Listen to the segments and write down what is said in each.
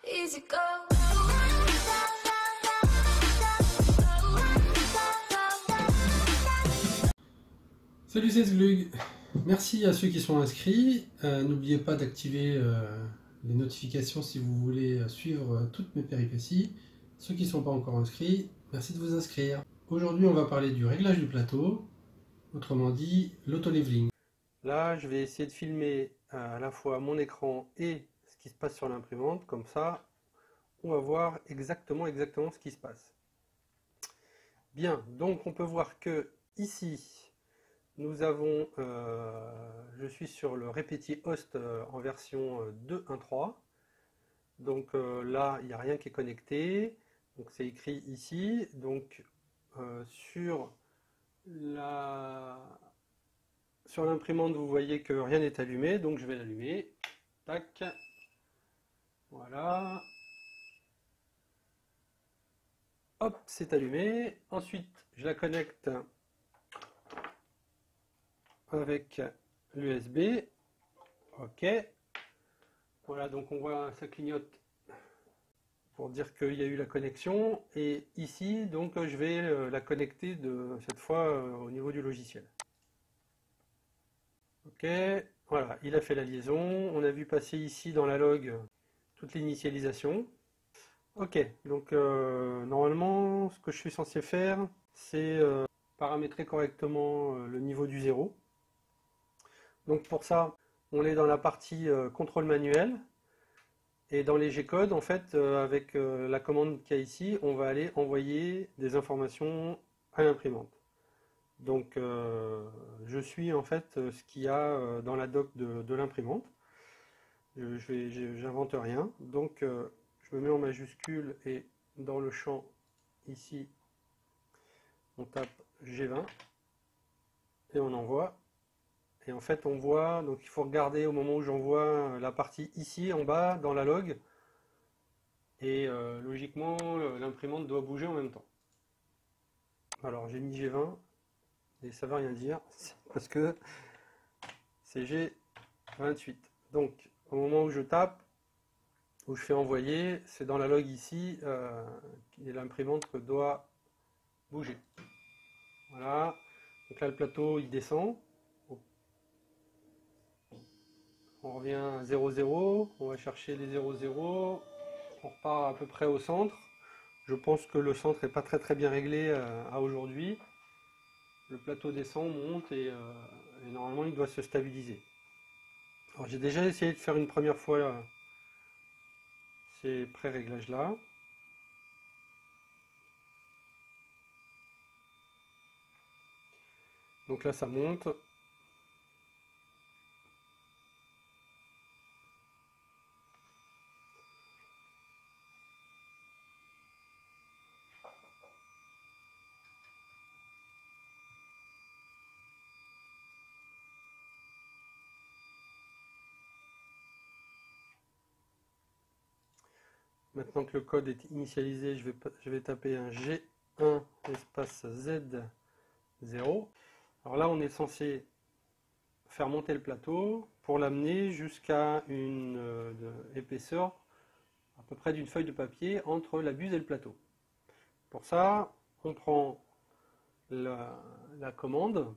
Easy go. Salut, c'est Zglug. Merci à ceux qui sont inscrits. N'oubliez pas d'activer les notifications si vous voulez suivre toutes mes péripéties. Ceux qui ne sont pas encore inscrits, merci de vous inscrire. Aujourd'hui, on va parler du réglage du plateau, autrement dit l'auto-leveling. Là, je vais essayer de filmer à la fois mon écran et ce qui se passe sur l'imprimante. Comme ça, on va voir exactement ce qui se passe. Bien, donc on peut voir que ici, nous avons, je suis sur le répéti host en version 2.1.3. Donc là, il n'y a rien qui est connecté. Donc c'est écrit ici. Donc sur l'imprimante, vous voyez que rien n'est allumé. Donc je vais l'allumer. Tac. Voilà. Hop, c'est allumé. Ensuite, je la connecte avec l'USB. OK. Voilà, donc on voit, ça clignote pour dire qu'il y a eu la connexion. Et ici, donc, je vais la connecter cette fois au niveau du logiciel. OK. Voilà, il a fait la liaison. On a vu passer ici dans la log toute l'initialisation. OK. Donc, normalement, ce que je suis censé faire, c'est paramétrer correctement le niveau du 0. Donc, pour ça, on est dans la partie contrôle manuel. Et dans les G-codes, en fait, avec la commande qu'il y a ici, on va aller envoyer des informations à l'imprimante. Donc, je suis en fait ce qu'il y a dans la doc de l'imprimante. J'invente rien. Donc, je me mets en majuscule et dans le champ ici, on tape G20 et on envoie. Et en fait, on voit, donc il faut regarder au moment où j'envoie la partie ici en bas dans la log. Et logiquement, l'imprimante doit bouger en même temps. Alors j'ai mis G20 et ça ne veut rien dire parce que c'est G28. Donc au moment où je tape, où je fais envoyer, c'est dans la log ici et l'imprimante doit bouger. Voilà. Donc là le plateau il descend. On revient à 0,0. On va chercher les 0,0. On repart à peu près au centre. Je pense que le centre n'est pas très bien réglé à aujourd'hui. Le plateau descend, monte et normalement il doit se stabiliser. Alors j'ai déjà essayé de faire une première fois ces pré-réglages là. Donc là ça monte. Maintenant que le code est initialisé, je vais taper un G1 espace Z0. Alors là on est censé faire monter le plateau pour l'amener jusqu'à une épaisseur à peu près d'une feuille de papier entre la buse et le plateau. Pour ça, on prend la commande.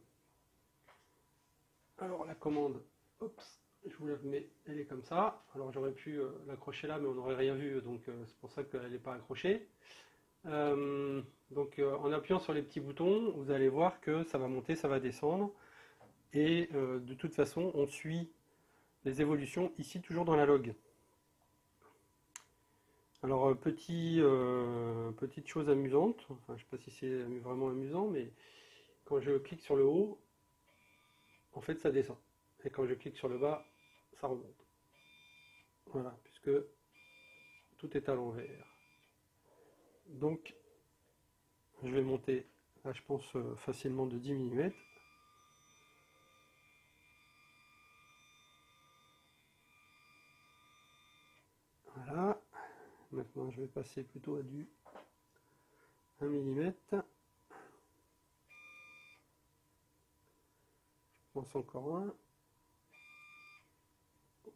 Alors la commande, hop, je vous la mets, elle est comme ça. Alors j'aurais pu l'accrocher là, mais on n'aurait rien vu, donc c'est pour ça qu'elle n'est pas accrochée. Donc en appuyant sur les petits boutons, vous allez voir que ça va monter, ça va descendre. Et de toute façon, on suit les évolutions ici, toujours dans la log. Alors petite chose amusante, enfin je ne sais pas si c'est vraiment amusant, mais quand je clique sur le haut, en fait ça descend. Et quand je clique sur le bas, ça remonte. Voilà, puisque tout est à l'envers. Donc je vais monter, là je pense facilement de 10 mm. Voilà. Maintenant je vais passer plutôt à du 1 mm. Je pense encore un.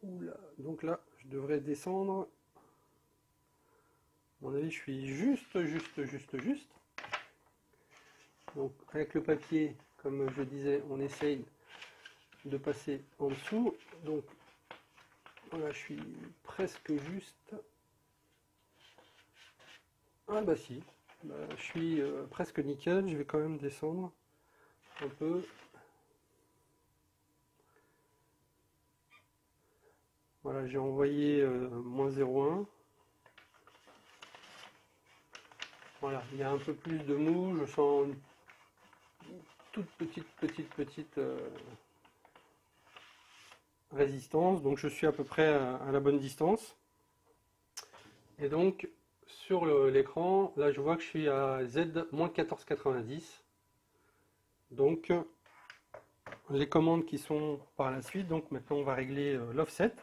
Oula, donc là je devrais descendre mon avis, je suis juste. Donc avec le papier, comme je disais, on essaye de passer en dessous. Donc voilà, je suis presque juste. Ah bah si, bah, je suis presque nickel. Je vais quand même descendre un peu. Voilà, j'ai envoyé moins 0,1. Voilà, il y a un peu plus de mou, je sens une toute petite résistance, donc je suis à peu près à la bonne distance. Et donc sur l'écran, là je vois que je suis à Z-1490. Donc les commandes qui sont par la suite, donc maintenant on va régler l'offset.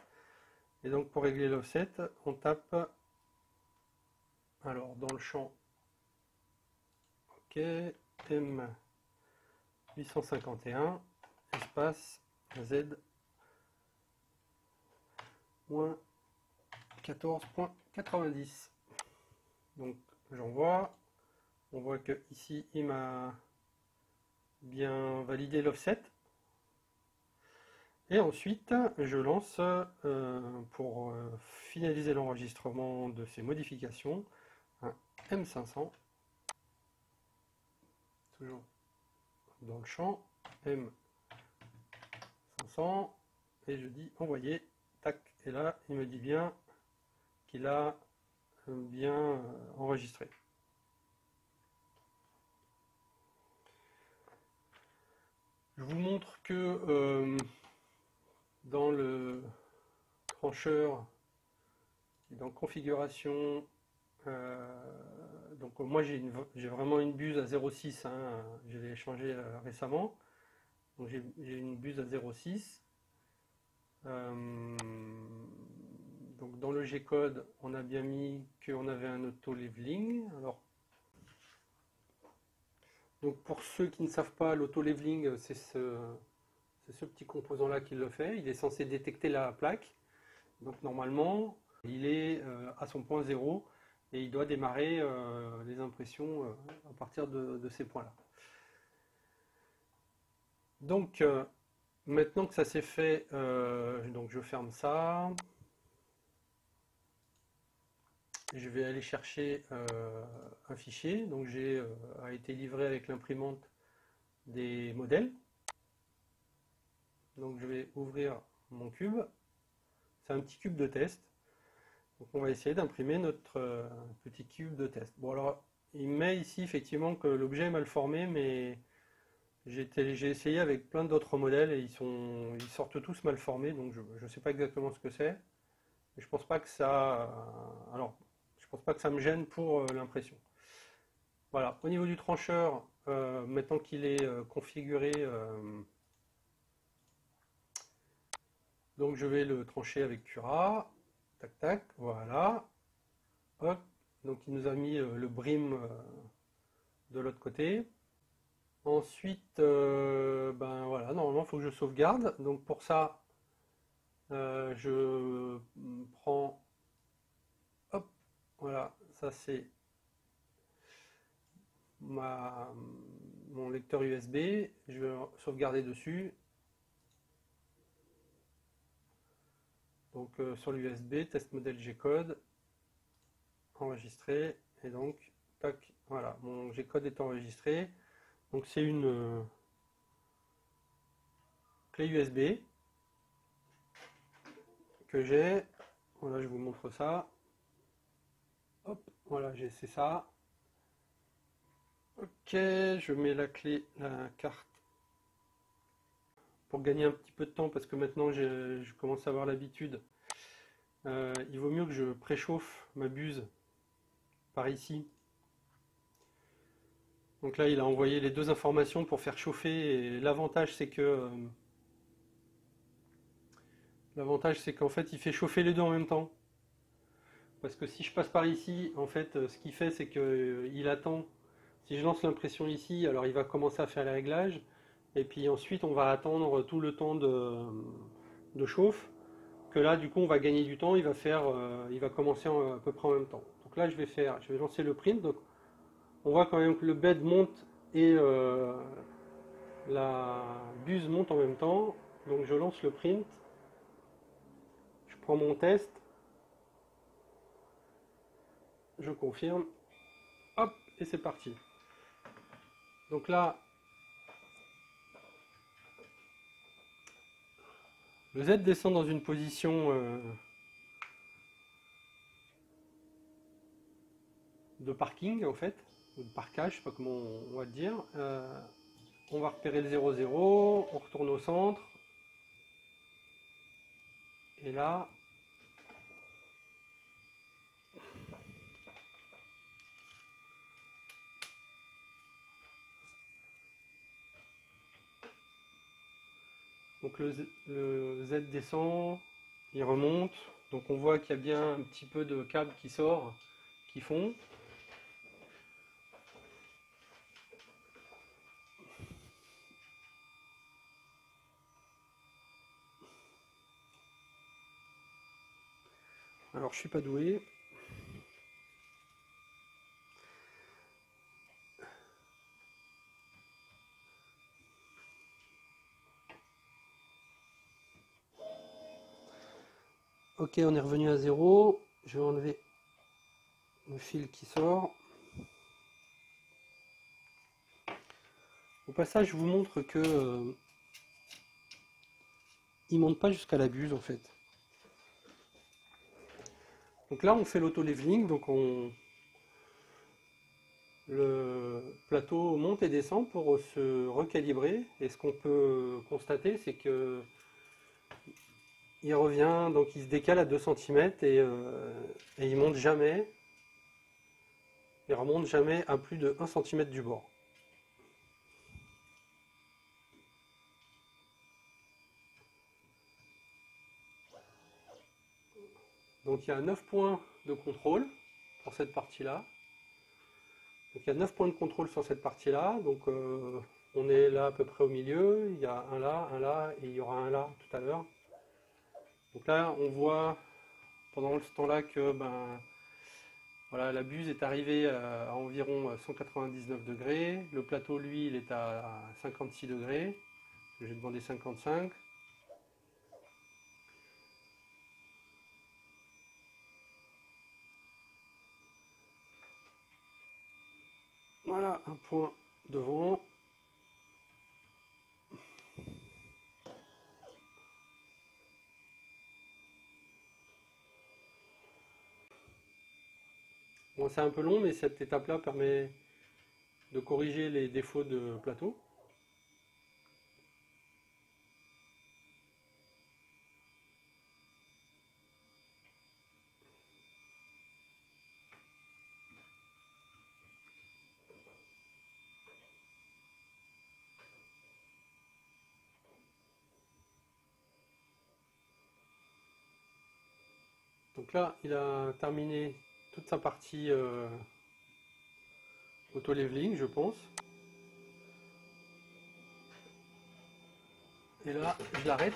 Et donc pour régler l'offset, on tape alors dans le champ OK, M851 espace Z moins 14.90. Donc j'envoie, on voit que ici il m'a bien validé l'offset. Et ensuite je lance pour finaliser l'enregistrement de ces modifications un M500, toujours dans le champ M500, et je dis envoyer, tac, et là il me dit bien qu'il a bien enregistré. Je vous montre que dans le trancheur et dans configuration, donc moi j'ai vraiment une buse à 0,6, hein, je l'ai changé récemment, donc j'ai une buse à 0,6. Donc dans le G-code, on a bien mis qu'on avait un auto-leveling. Alors, donc pour ceux qui ne savent pas, l'auto-leveling, c'est ce petit composant-là qui le fait. Il est censé détecter la plaque. Donc normalement, il est à son point 0 et il doit démarrer les impressions à partir de ces points-là. Donc maintenant que ça s'est fait, donc je ferme ça. Je vais aller chercher un fichier. Donc a été livré avec l'imprimante des modèles. Donc je vais ouvrir mon cube. C'est un petit cube de test. Donc on va essayer d'imprimer notre petit cube de test. Bon alors il met ici effectivement que l'objet est mal formé, mais j'ai essayé avec plein d'autres modèles et ils sortent tous mal formés, donc je ne sais pas exactement ce que c'est. Mais je pense pas que ça. Alors je pense pas que ça me gêne pour l'impression. Voilà, au niveau du trancheur, maintenant qu'il est configuré, donc je vais le trancher avec Cura. Tac tac, voilà. Hop, donc il nous a mis le brim de l'autre côté. Ensuite, ben voilà, normalement il faut que je sauvegarde. Donc pour ça, je prends, hop, voilà, ça c'est mon lecteur USB. Je vais sauvegarder dessus. Donc sur l'USB, test modèle G-code, enregistré, et donc, tac, voilà, mon G-code est enregistré. Donc c'est une clé USB que j'ai. Voilà, je vous montre ça. Hop, voilà, c'est ça. Ok, je mets la carte pour gagner un petit peu de temps parce que maintenant je commence à avoir l'habitude. Il vaut mieux que je préchauffe ma buse par ici. Donc là, il a envoyé les deux informations pour faire chauffer. Et l'avantage, c'est qu'en fait, il fait chauffer les deux en même temps. Parce que si je passe par ici, en fait, ce qu'il fait, c'est qu'il attend. Si je lance l'impression ici, alors il va commencer à faire les réglages. Et puis ensuite, on va attendre tout le temps de chauffe. Que là, du coup, on va gagner du temps. Il va commencer à peu près en même temps. Donc Donc là je vais lancer le print. Donc on voit quand même que le bed monte et la buse monte en même temps. Donc je lance le print. Je prends mon test. Je confirme. Hop, et c'est parti. Donc là, le Z descend dans une position de parking en fait, ou de parkage, je sais pas comment on va le dire. On va repérer le 0,0, on retourne au centre. Et là, donc le Z descend, il remonte. Donc on voit qu'il y a bien un petit peu de câble qui sort, qui fond. Alors je suis pas doué. Ok, on est revenu à 0. Je vais enlever le fil qui sort. Au passage, je vous montre que il monte pas jusqu'à la buse en fait. Donc là, on fait l'auto-leveling, donc le plateau monte et descend pour se recalibrer. Et ce qu'on peut constater, c'est que il revient, donc il se décale à 2 cm et il monte jamais. Il remonte jamais à plus de 1 cm du bord. Donc il y a 9 points de contrôle pour cette partie-là. Donc il y a 9 points de contrôle sur cette partie-là. Donc on est là à peu près au milieu. Il y a un là, et il y aura un là tout à l'heure. Donc là, on voit pendant ce temps-là que voilà, la buse est arrivée à environ 199 degrés. Le plateau, lui, il est à 56 degrés. J'ai demandé 55. Voilà, un point devant. Bon, c'est un peu long, mais cette étape-là permet de corriger les défauts de plateau. Donc là, il a terminé toute sa partie auto-leveling, je pense. Et là, je l'arrête.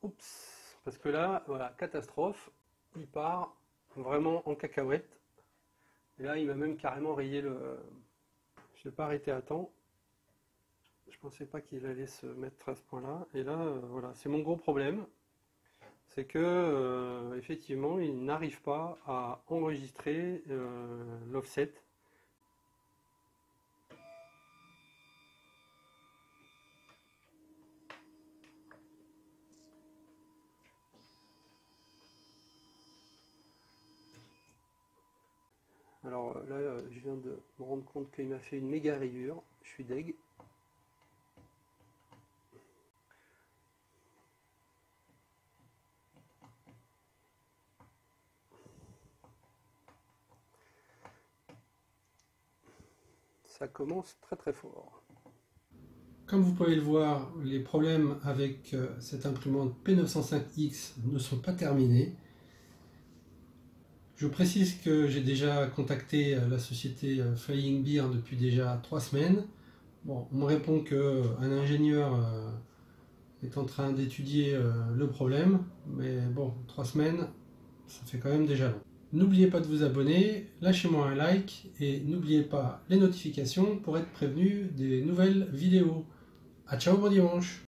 Oups, parce que là, voilà, catastrophe. Il part vraiment en cacahuète. Et là, il m'a même carrément rayé le... Je l'ai pas arrêté à temps. Je pensais pas qu'il allait se mettre à ce point-là. Et là, voilà, c'est mon gros problème. C'est que, effectivement, il n'arrive pas à enregistrer l'offset. Alors là, je viens de me rendre compte qu'il m'a fait une méga rayure. Je suis deg. Ça commence très très fort. Comme vous pouvez le voir, les problèmes avec cette imprimante P905X ne sont pas terminés. Je précise que j'ai déjà contacté la société Flying Beer depuis déjà 3 semaines. Bon, on me répond qu'un ingénieur est en train d'étudier le problème, mais bon, 3 semaines, ça fait quand même déjà long. N'oubliez pas de vous abonner, lâchez-moi un like et n'oubliez pas les notifications pour être prévenu des nouvelles vidéos. À ciao, bon dimanche!